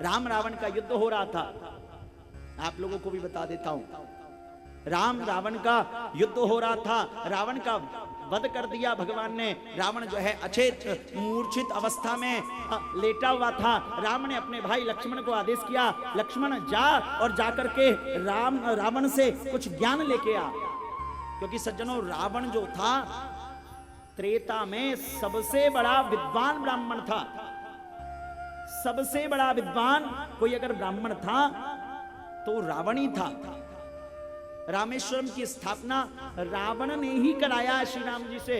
राम रावण का युद्ध हो रहा था। आप लोगों को भी बता देता हूं, राम रावण का युद्ध हो रहा था। रावण का वध कर दिया भगवान ने। रावण जो है अचेत मूर्छित अवस्था में लेटा हुआ था। राम ने अपने भाई लक्ष्मण को आदेश किया, लक्ष्मण जा और जाकर के रावण से कुछ ज्ञान लेके आ। क्योंकि सज्जनों, रावण जो था त्रेता में सबसे बड़ा विद्वान ब्राह्मण था। सबसे बड़ा विद्वान कोई अगर ब्राह्मण था तो रावण ही था। रामेश्वरम की स्थापना रावण ने ही कराया श्री राम जी से।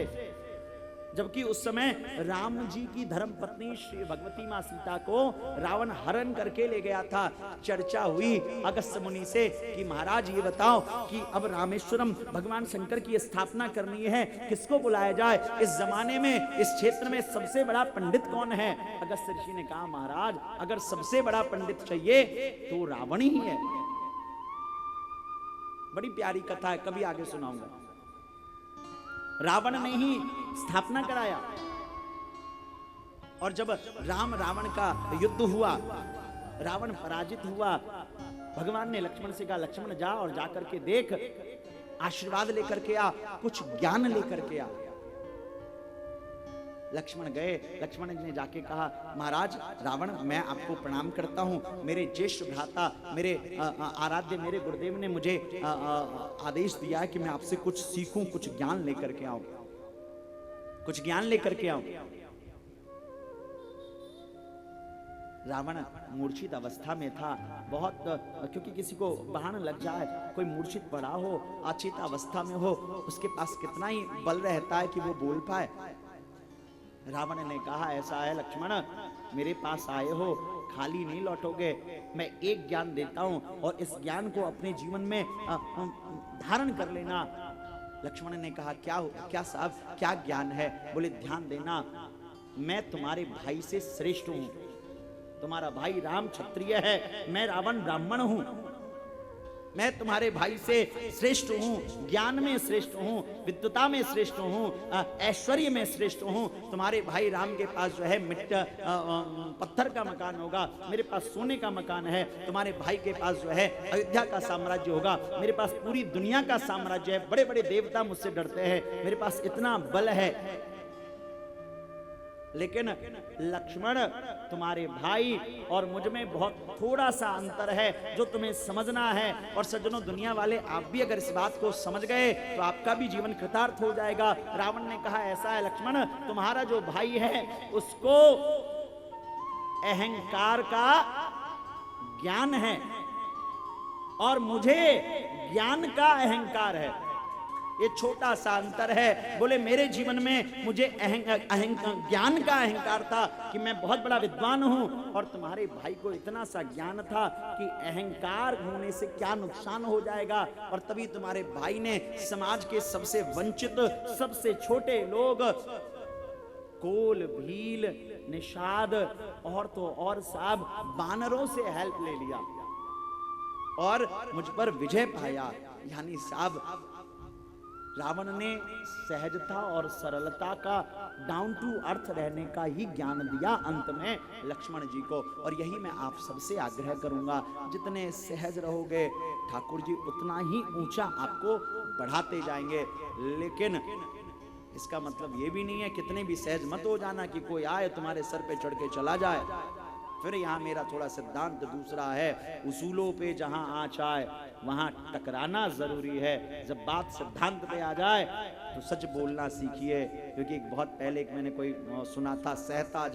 जबकि उस समय राम जी की धर्म पत्नी श्री भगवती मां सीता को रावण हरण करके ले गया था। चर्चा हुई अगस्त्य मुनि से कि महाराज ये बताओ कि अब रामेश्वरम भगवान शंकर की स्थापना करनी है, किसको बुलाया जाए? इस जमाने में इस क्षेत्र में सबसे बड़ा पंडित कौन है? अगस्त्य ऋषि ने कहा, महाराज अगर सबसे बड़ा पंडित चाहिए तो रावण ही है। बड़ी प्यारी कथा है, कभी आगे सुनाऊंगा। रावण ने ही स्थापना कराया। और जब राम रावण का युद्ध हुआ, रावण पराजित हुआ, भगवान ने लक्ष्मण से कहा, लक्ष्मण जा और जाकर के देख, आशीर्वाद लेकर के आ, कुछ ज्ञान लेकर के आ। लक्ष्मण गए। लक्ष्मण जी ने जाके कहा, महाराज रावण मैं आपको प्रणाम करता हूं। मेरे ज्येष्ठ भ्राता, मेरे आराध्य, मेरे गुरुदेव ने मुझे आदेश दिया है कि मैं आपसे कुछ सीखूं, कुछ ज्ञान लेकर के आऊं, कुछ ज्ञान लेकर के आऊं। रावण मूर्छित अवस्था में था बहुत, क्योंकि किसी को बाण लग जाए, कोई मूर्छित पड़ा हो, अचेत अवस्था में हो, उसके पास कितना ही बल रहता है कि वो बोल पाए। रावण ने कहा, ऐसा है लक्ष्मण, मेरे पास आए हो, खाली नहीं लौटोगे। मैं एक ज्ञान देता हूं और इस ज्ञान को अपने जीवन में धारण कर लेना। लक्ष्मण ने कहा, क्या साहब, क्या ज्ञान है? बोले, ध्यान देना, मैं तुम्हारे भाई से श्रेष्ठ हूं। तुम्हारा भाई राम क्षत्रिय है, मैं रावण ब्राह्मण हूं। मैं तुम्हारे भाई से श्रेष्ठ हूं, ज्ञान में श्रेष्ठ हूं, विद्वता में श्रेष्ठ हूं, ऐश्वर्य में श्रेष्ठ हूं। तुम्हारे भाई राम के पास जो है पत्थर का मकान होगा, मेरे पास सोने का मकान है। तुम्हारे भाई के पास जो है अयोध्या का साम्राज्य होगा, मेरे पास पूरी दुनिया का साम्राज्य है। बड़े बड़े देवता मुझसे डरते हैं, मेरे पास इतना बल है। लेकिन लक्ष्मण, तुम्हारे भाई और मुझ में बहुत थोड़ा सा अंतर है जो तुम्हें समझना है। और सज्जनों, दुनिया वाले आप भी अगर इस बात को समझ गए तो आपका भी जीवन कृतार्थ हो जाएगा। रावण ने कहा, ऐसा है लक्ष्मण, तुम्हारा जो भाई है उसको अहंकार का ज्ञान है और मुझे ज्ञान का अहंकार है। ये छोटा सा अंतर है। बोले, मेरे जीवन में मुझे ज्ञान का अहंकार था कि मैं बहुत बड़ा विद्वान हूं, और तुम्हारे भाई को इतना सा ज्ञान था कि अहंकार होने से क्या नुकसान हो जाएगा। और तभी तुम्हारे भाई ने समाज के सबसे वंचित, सबसे छोटे लोग, कोल, भील, निषाद और तो और साहब बानरों से हेल्प ले लिया और मुझ पर विजय पाया। यानी साहब, रावण ने सहजता और सरलता का, डाउन टू अर्थ रहने का ही ज्ञान दिया अंत में लक्ष्मण जी को। और यही मैं आप सबसे आग्रह करूंगा, जितने सहज रहोगे ठाकुर जी उतना ही ऊंचा आपको बढ़ाते जाएंगे। लेकिन इसका मतलब ये भी नहीं है, कितने भी सहज मत हो जाना कि कोई आए तुम्हारे सर पे चढ़ के चला जाए। फिर यहाँ मेरा थोड़ा सिद्धांत दूसरा है, उसूलों पे जहां आँच आए वहां टकराना जरूरी है। जब बात सिद्धांत पे आ जाए तो सच बोलना सीखिए। क्योंकि बहुत पहले एक मैंने कोई सुना था, सहता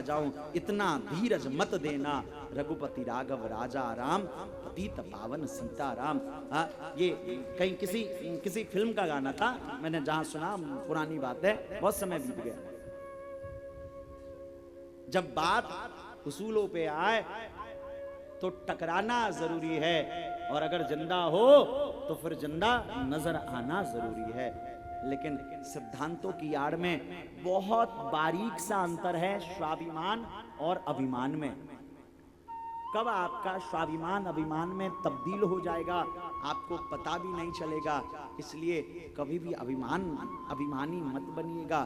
जाऊं, इतना धीरज मत देना, रघुपति राघव राजा राम, पतित पावन सीता राम। ये कहीं किसी फिल्म का गाना था, मैंने जहां सुना, पुरानी बात है, बहुत समय बीत गया। जब बात उसूलों पे आए तो टकराना जरूरी है, और अगर जिंदा हो तो फिर जिंदा नजर आना जरूरी है। लेकिन सिद्धांतों की आड़ में बहुत बारीक सा अंतर है स्वाभिमान और अभिमान में। कब आपका स्वाभिमान अभिमान में तब्दील हो जाएगा आपको पता भी नहीं चलेगा। इसलिए कभी भी अभिमानी मत बनिएगा।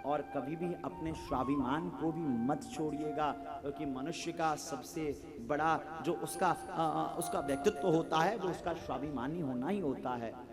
और कभी भी अपने स्वाभिमान को भी मत छोड़िएगा, क्योंकि मनुष्य का सबसे बड़ा जो उसका व्यक्तित्व होता है वो उसका स्वाभिमानी होना ही होता है।